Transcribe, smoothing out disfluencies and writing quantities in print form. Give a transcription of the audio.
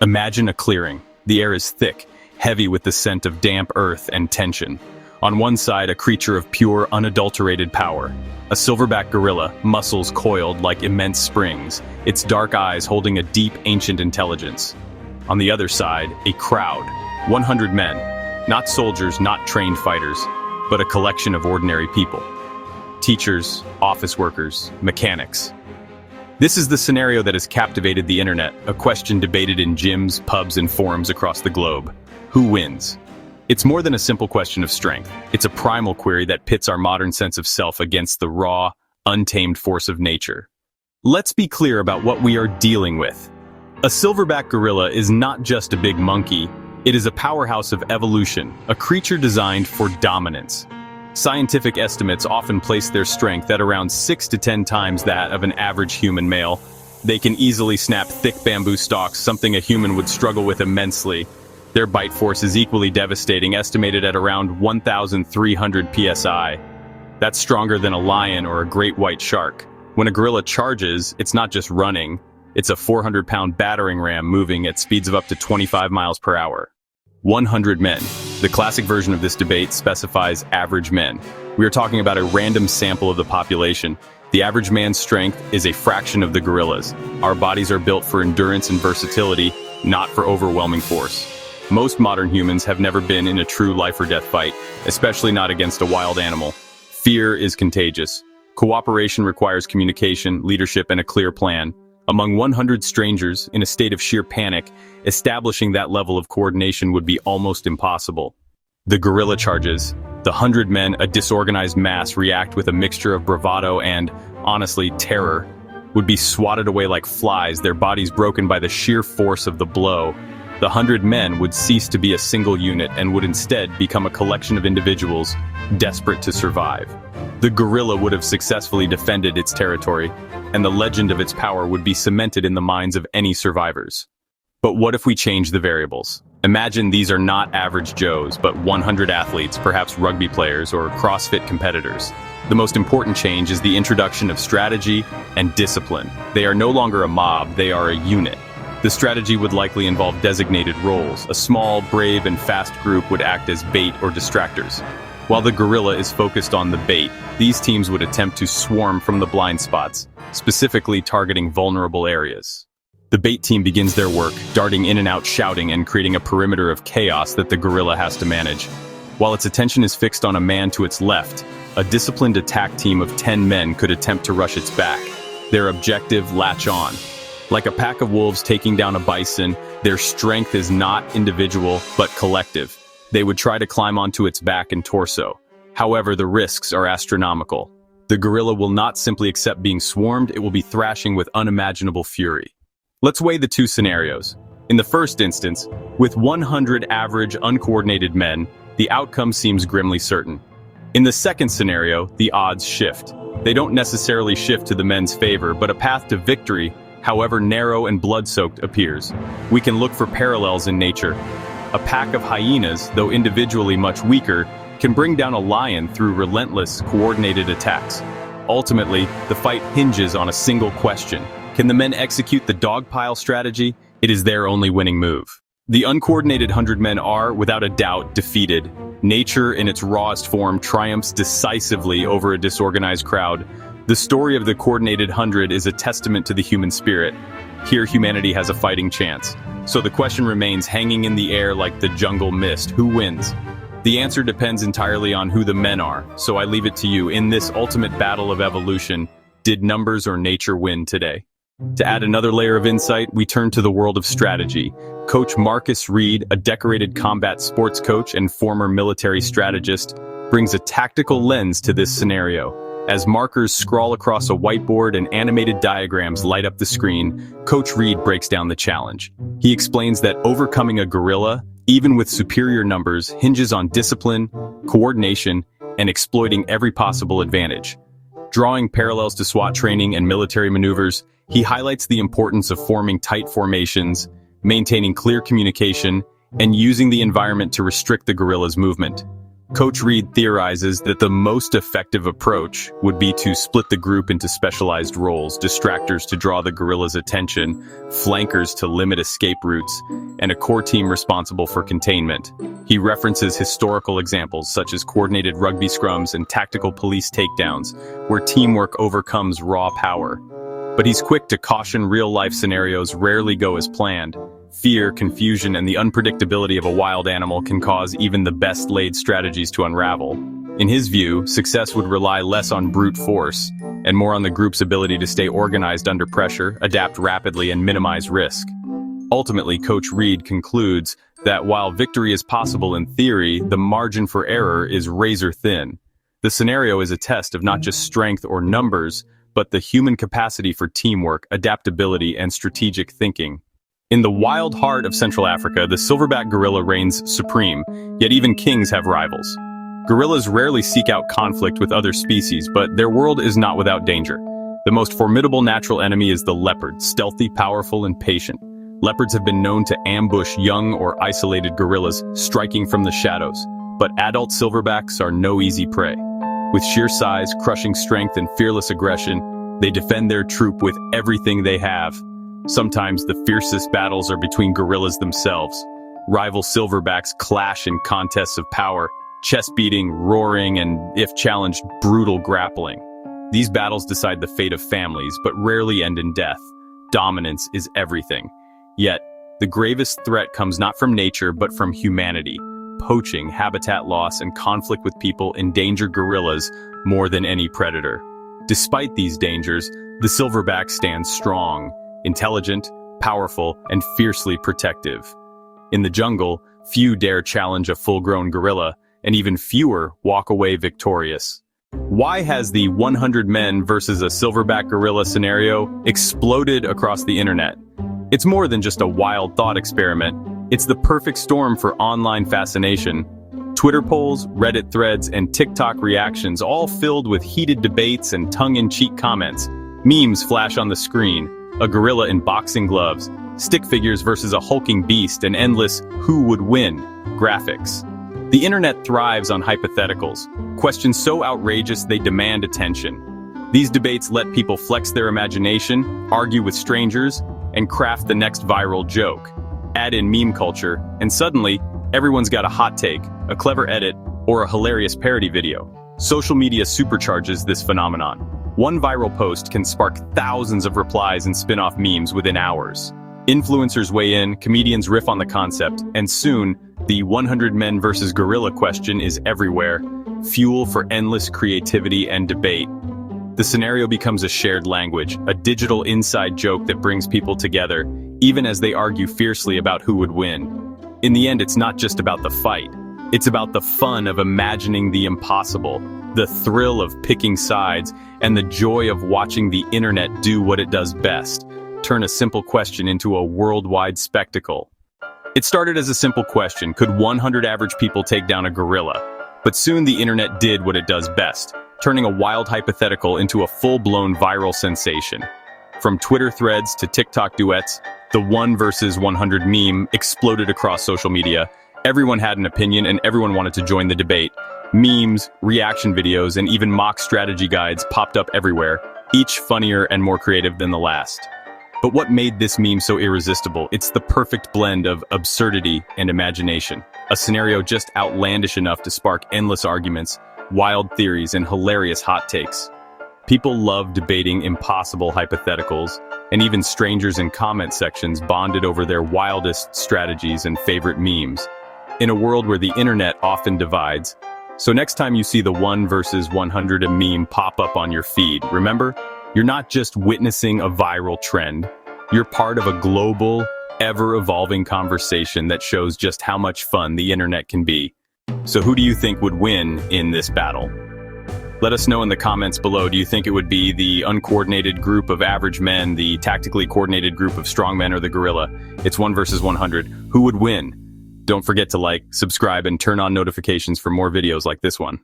Imagine a clearing. The air is thick, heavy with the scent of damp earth and tension. On one side, a creature of pure, unadulterated power. A silverback gorilla, muscles coiled like immense springs, its dark eyes holding a deep, ancient intelligence. On the other side, a crowd. 100 men. Not soldiers, not trained fighters, but a collection of ordinary people. Teachers, office workers, mechanics. This is the scenario that has captivated the internet, a question debated in gyms, pubs, and forums across the globe. Who wins? It's more than a simple question of strength. It's a primal query that pits our modern sense of self against the raw, untamed force of nature. Let's be clear about what we are dealing with. A silverback gorilla is not just a big monkey, it is a powerhouse of evolution, a creature designed for dominance. Scientific estimates often place their strength at around 6 to 10 times that of an average human male. They can easily snap thick bamboo stalks, something a human would struggle with immensely. Their bite force is equally devastating, estimated at around 1,300 psi. That's stronger than a lion or a great white shark. When a gorilla charges, it's not just running, it's a 400-pound battering ram moving at speeds of up to 25 miles per hour. 100 men. The classic version of this debate specifies average men. We are talking about a random sample of the population. The average man's strength is a fraction of the gorilla's. Our bodies are built for endurance and versatility, not for overwhelming force. Most modern humans have never been in a true life or death fight, especially not against a wild animal. Fear is contagious. Cooperation requires communication, leadership, and a clear plan. Among 100 strangers, in a state of sheer panic, establishing that level of coordination would be almost impossible. The gorilla charges. The 100 men, a disorganized mass, react with a mixture of bravado and, honestly, terror. Would be swatted away like flies, their bodies broken by the sheer force of the blow. The 100 men would cease to be a single unit and would instead become a collection of individuals desperate to survive. The gorilla would have successfully defended its territory, and the legend of its power would be cemented in the minds of any survivors. But what if we change the variables? Imagine these are not average Joes, but 100 athletes, perhaps rugby players or CrossFit competitors. The most important change is the introduction of strategy and discipline. They are no longer a mob, they are a unit. The strategy would likely involve designated roles. A small, brave, and fast group would act as bait or distractors. While the gorilla is focused on the bait, these teams would attempt to swarm from the blind spots, specifically targeting vulnerable areas. The bait team begins their work, darting in and out, shouting, and creating a perimeter of chaos that the gorilla has to manage. While its attention is fixed on a man to its left, a disciplined attack team of 10 men could attempt to rush its back. Their objective: latch on. Like a pack of wolves taking down a bison, their strength is not individual, but collective. They would try to climb onto its back and torso. However, the risks are astronomical. The gorilla will not simply accept being swarmed, it will be thrashing with unimaginable fury. Let's weigh the two scenarios. In the first instance, with 100 average, uncoordinated men, the outcome seems grimly certain. In the second scenario, the odds shift. They don't necessarily shift to the men's favor, but a path to victory, however narrow and blood-soaked, appears. We can look for parallels in nature. A pack of hyenas, though individually much weaker, can bring down a lion through relentless, coordinated attacks. Ultimately, the fight hinges on a single question. Can the men execute the dogpile strategy? It is their only winning move. The uncoordinated 100 men are, without a doubt, defeated. Nature, in its rawest form, triumphs decisively over a disorganized crowd. The story of the coordinated 100 is a testament to the human spirit. Here, humanity has a fighting chance. So the question remains hanging in the air like the jungle mist. Who wins? The answer depends entirely on who the men are, so I leave it to you. In this ultimate battle of evolution, did numbers or nature win today? To add another layer of insight, we turn to the world of strategy. Coach Marcus Reed, a decorated combat sports coach and former military strategist, brings a tactical lens to this scenario. As markers scrawl across a whiteboard and animated diagrams light up the screen, Coach Reed breaks down the challenge. He explains that overcoming a gorilla, even with superior numbers, hinges on discipline, coordination, and exploiting every possible advantage. Drawing parallels to SWAT training and military maneuvers, he highlights the importance of forming tight formations, maintaining clear communication, and using the environment to restrict the gorilla's movement. Coach Reed theorizes that the most effective approach would be to split the group into specialized roles: distractors to draw the gorilla's attention, flankers to limit escape routes, and a core team responsible for containment. He references historical examples such as coordinated rugby scrums and tactical police takedowns, where teamwork overcomes raw power. But he's quick to caution real-life scenarios rarely go as planned. Fear, confusion, and the unpredictability of a wild animal can cause even the best-laid strategies to unravel. In his view, success would rely less on brute force and more on the group's ability to stay organized under pressure, adapt rapidly, and minimize risk. Ultimately, Coach Reed concludes that while victory is possible in theory, the margin for error is razor thin. The scenario is a test of not just strength or numbers, but the human capacity for teamwork, adaptability, and strategic thinking. In the wild heart of Central Africa, the silverback gorilla reigns supreme, yet even kings have rivals. Gorillas rarely seek out conflict with other species, but their world is not without danger. The most formidable natural enemy is the leopard, stealthy, powerful, and patient. Leopards have been known to ambush young or isolated gorillas, striking from the shadows. But adult silverbacks are no easy prey. With sheer size, crushing strength, and fearless aggression, they defend their troop with everything they have. Sometimes the fiercest battles are between gorillas themselves. Rival silverbacks clash in contests of power, chest-beating, roaring, and, if challenged, brutal grappling. These battles decide the fate of families, but rarely end in death. Dominance is everything. Yet, the gravest threat comes not from nature, but from humanity. Poaching, habitat loss, and conflict with people endanger gorillas more than any predator. Despite these dangers, the silverback stands strong, intelligent, powerful, and fiercely protective. In the jungle, few dare challenge a full-grown gorilla, and even fewer walk away victorious. Why has the 100 men versus a silverback gorilla scenario exploded across the internet? It's more than just a wild thought experiment. It's the perfect storm for online fascination. Twitter polls, Reddit threads, and TikTok reactions, all filled with heated debates and tongue-in-cheek comments. Memes flash on the screen: a gorilla in boxing gloves, stick figures versus a hulking beast, and endless "who would win" graphics. The internet thrives on hypotheticals, questions so outrageous they demand attention. These debates let people flex their imagination, argue with strangers, and craft the next viral joke. Add in meme culture, and suddenly, everyone's got a hot take, a clever edit, or a hilarious parody video. Social media supercharges this phenomenon. One viral post can spark thousands of replies and spin-off memes within hours. Influencers weigh in, comedians riff on the concept, and soon, the 100 men versus gorilla question is everywhere, fuel for endless creativity and debate. The scenario becomes a shared language, a digital inside joke that brings people together, even as they argue fiercely about who would win. In the end, it's not just about the fight. It's about the fun of imagining the impossible, the thrill of picking sides, and the joy of watching the internet do what it does best: turn a simple question into a worldwide spectacle. It started as a simple question: could 100 average people take down a gorilla? But soon the internet did what it does best, turning a wild hypothetical into a full-blown viral sensation. From Twitter threads to TikTok duets, the 1 versus 100 meme exploded across social media. Everyone had an opinion and everyone wanted to join the debate. Memes, reaction videos, and even mock strategy guides popped up everywhere, each funnier and more creative than the last. But what made this meme so irresistible? It's the perfect blend of absurdity and imagination. A scenario just outlandish enough to spark endless arguments, wild theories, and hilarious hot takes. People love debating impossible hypotheticals, and even strangers in comment sections bonded over their wildest strategies and favorite memes. In a world where the internet often divides, so next time you see the 1 versus 100 meme pop up on your feed, remember, you're not just witnessing a viral trend. You're part of a global, ever-evolving conversation that shows just how much fun the internet can be. So who do you think would win in this battle? Let us know in the comments below. Do you think it would be the uncoordinated group of average men, the tactically coordinated group of strongmen, or the gorilla? It's 1 versus 100. Who would win? Don't forget to like, subscribe, and turn on notifications for more videos like this one.